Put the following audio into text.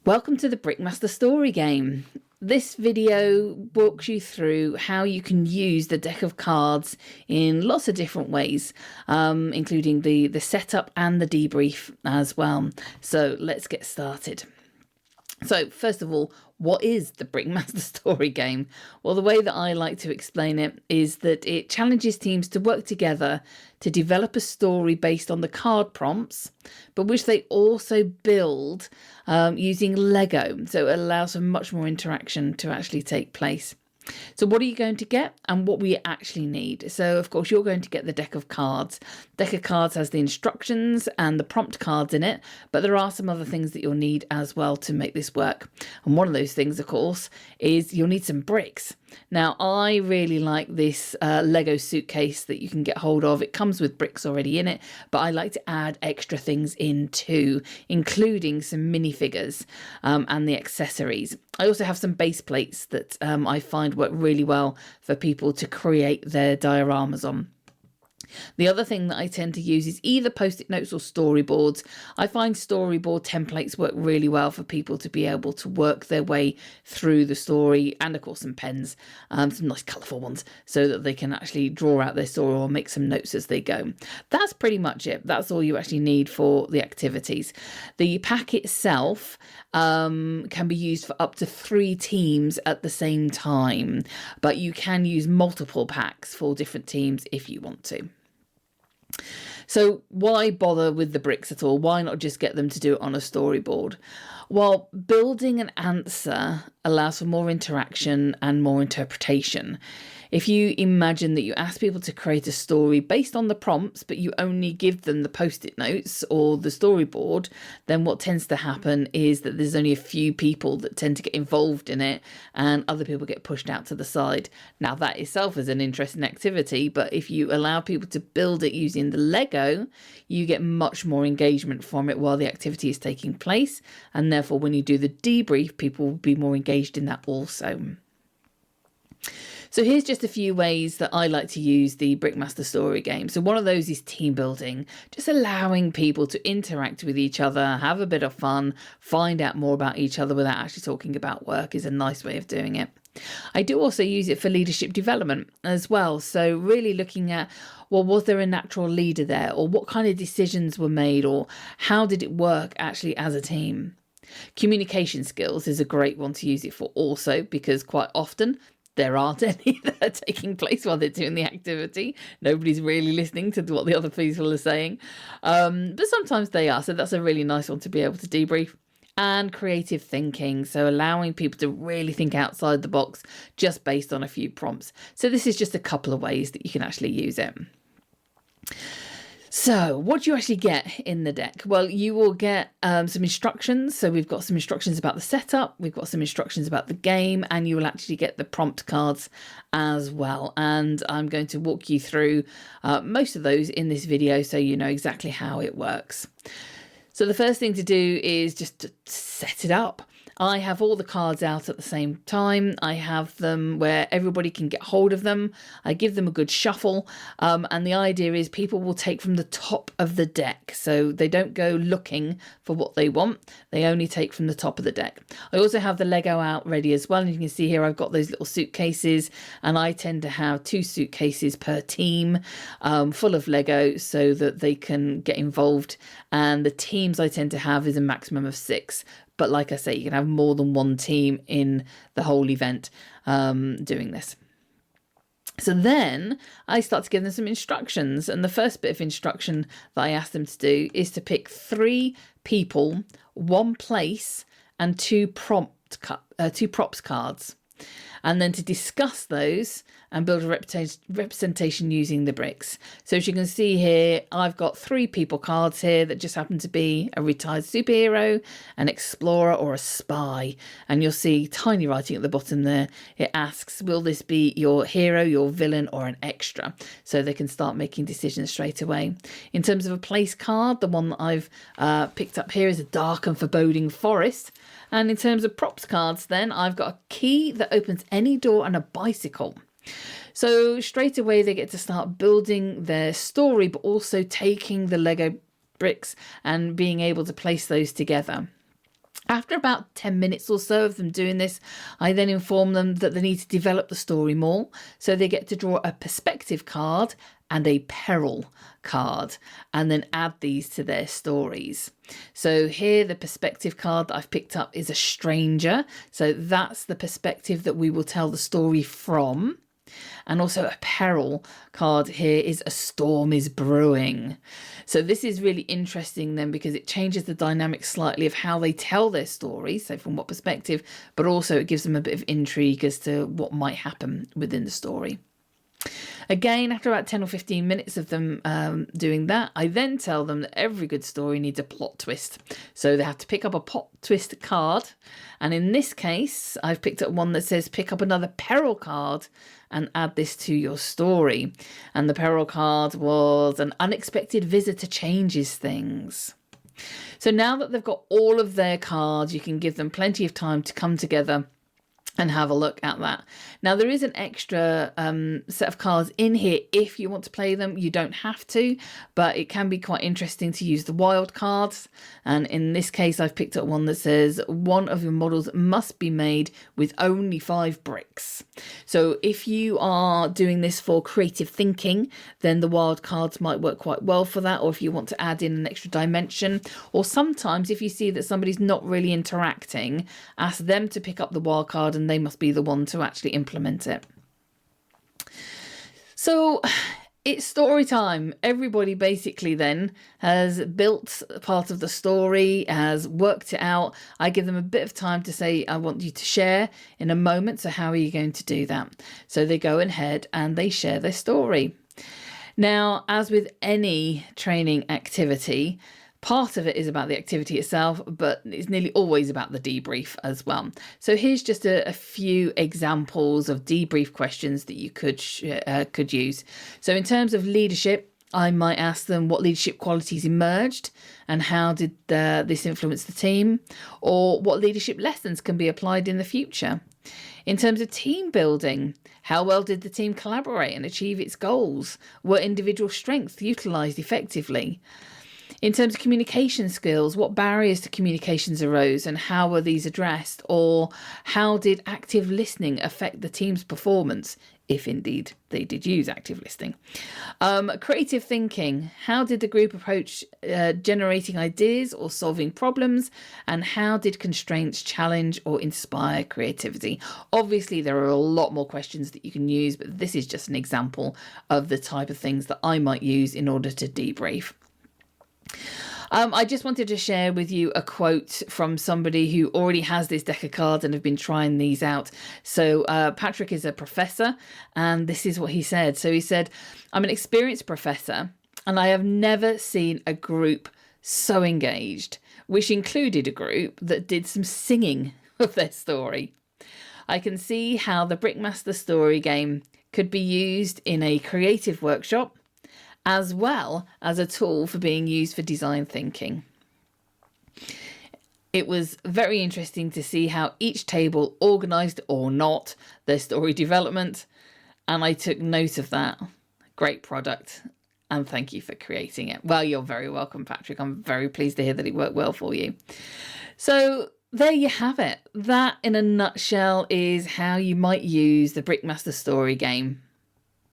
Welcome to the Brickmaster story game. This video walks you through how you can use the deck of cards in lots of different ways, including the setup and the debrief as well. So let's get started. So first of all, what is the Brickmaster story game? Well, the way that I like to explain it is that it challenges teams to work together to develop a story based on the card prompts, but which they also build using Lego. So it allows for much more interaction to actually take place. So what are you going to get and what we actually need? So of course you're going to get the deck of cards. Deck of cards has the instructions and the prompt cards in it, but there are some other things that you'll need as well to make this work. And one of those things, of course, is you'll need some bricks. Now, I really like this Lego suitcase that you can get hold of. It comes with bricks already in it, but I like to add extra things in too, including some minifigures and the accessories. I also have some base plates that I find work really well for people to create their dioramas on. The other thing that I tend to use is either post-it notes or storyboards. I find storyboard templates work really well for people to be able to work their way through the story, and of course some pens, some nice colourful ones, so that they can actually draw out their story or make some notes as they go. That's pretty much it. That's all you actually need for the activities. The pack itself can be used for up to 3 teams at the same time, but you can use multiple packs for different teams if you want to. So why bother with the bricks at all? Why not just get them to do it on a storyboard? Well, building an answer allows for more interaction and more interpretation. If you imagine that you ask people to create a story based on the prompts, but you only give them the post-it notes or the storyboard, then what tends to happen is that there's only a few people that tend to get involved in it and other people get pushed out to the side. Now, that itself is an interesting activity, but if you allow people to build it using the Lego, you get much more engagement from it while the activity is taking place. And therefore, when you do the debrief, people will be more engaged in that also. So here's just a few ways that I like to use the Brickmaster story game. So one of those is team building, just allowing people to interact with each other, have a bit of fun, find out more about each other without actually talking about work is a nice way of doing it. I do also use it for leadership development as well. So really looking at, well, was there a natural leader there, or what kind of decisions were made, or how did it work actually as a team? Communication skills is a great one to use it for also, because quite often there aren't any that are taking place while they're doing the activity. Nobody's really listening to what the other people are saying. But sometimes they are. So that's a really nice one to be able to debrief. And creative thinking. So allowing people to really think outside the box just based on a few prompts. So this is just a couple of ways that you can actually use it. So what do you actually get in the deck? Well, you will get some instructions. So we've got some instructions about the setup. We've got some instructions about the game, and you will actually get the prompt cards as well. And I'm going to walk you through most of those in this video so you know exactly how it works. So the first thing to do is just to set it up. I have all the cards out at the same time. I have them where everybody can get hold of them. I give them a good shuffle. And the idea is people will take from the top of the deck. So they don't go looking for what they want. They only take from the top of the deck. I also have the Lego out ready as well. And you can see here I've got those little suitcases. And I tend to have 2 suitcases per team full of Lego so that they can get involved. And the teams I tend to have is a maximum of 6. But like I say, you can have more than one team in the whole event doing this. So then I start to give them some instructions. And the first bit of instruction that I ask them to do is to pick 3 people, 1 place, and 2 props cards. And then to discuss those and build a representation using the bricks. So as you can see here, I've got 3 people cards here that just happen to be a retired superhero, an explorer, or a spy. And you'll see tiny writing at the bottom there. It asks, will this be your hero, your villain, or an extra? So they can start making decisions straight away. In terms of a place card, the one that I've picked up here is a dark and foreboding forest. And in terms of props cards, then I've got a key that opens any door and a bicycle. So straight away they get to start building their story, but also taking the Lego bricks and being able to place those together. After about 10 minutes or so of them doing this, I then inform them that they need to develop the story more. So they get to draw a perspective card and a peril card and then add these to their stories. So here the perspective card that I've picked up is a stranger. So that's the perspective that we will tell the story from. And also a peril card here is a storm is brewing. So this is really interesting then, because it changes the dynamic slightly of how they tell their story, so from what perspective, but also it gives them a bit of intrigue as to what might happen within the story. Again, after about 10 or 15 minutes of them doing that, I then tell them that every good story needs a plot twist. So they have to pick up a plot twist card. And in this case, I've picked up one that says pick up another peril card and add this to your story. And the peril card was an unexpected visitor changes things. So now that they've got all of their cards, you can give them plenty of time to come together and have a look at that. Now, there is an extra set of cards in here if you want to play them. You don't have to, but it can be quite interesting to use the wild cards. And in this case, I've picked up one that says one of your models must be made with only 5 bricks. So if you are doing this for creative thinking, then the wild cards might work quite well for that. Or if you want to add in an extra dimension, or sometimes if you see that somebody's not really interacting, ask them to pick up the wild card and they must be the one to actually implement it. So it's story time. Everybody basically then has built part of the story, has worked it out. I give them a bit of time to say, I want you to share in a moment. So how are you going to do that? So they go ahead and they share their story. Now, as with any training activity, part of it is about the activity itself, but it's nearly always about the debrief as well. So here's just a few examples of debrief questions that you could use. So in terms of leadership, I might ask them what leadership qualities emerged and how did this influence the team, or what leadership lessons can be applied in the future. In terms of team building, how well did the team collaborate and achieve its goals? Were individual strengths utilised effectively? In terms of communication skills, what barriers to communications arose and how were these addressed? Or how did active listening affect the team's performance, if indeed they did use active listening? Creative thinking, how did the group approach generating ideas or solving problems? And how did constraints challenge or inspire creativity? Obviously, there are a lot more questions that you can use, but this is just an example of the type of things that I might use in order to debrief. I just wanted to share with you a quote from somebody who already has this deck of cards and have been trying these out. So Patrick is a professor, and this is what he said. So he said, I'm an experienced professor, and I have never seen a group so engaged, which included a group that did some singing of their story. I can see how the Brickmaster story game could be used in a creative workshop, as well as a tool for being used for design thinking. It was very interesting to see how each table organised or not their story development, and I took note of that. Great product, and thank you for creating it. Well, you're very welcome, Patrick. I'm very pleased to hear that it worked well for you. So there you have it. That, in a nutshell, is how you might use the Brickmaster story game.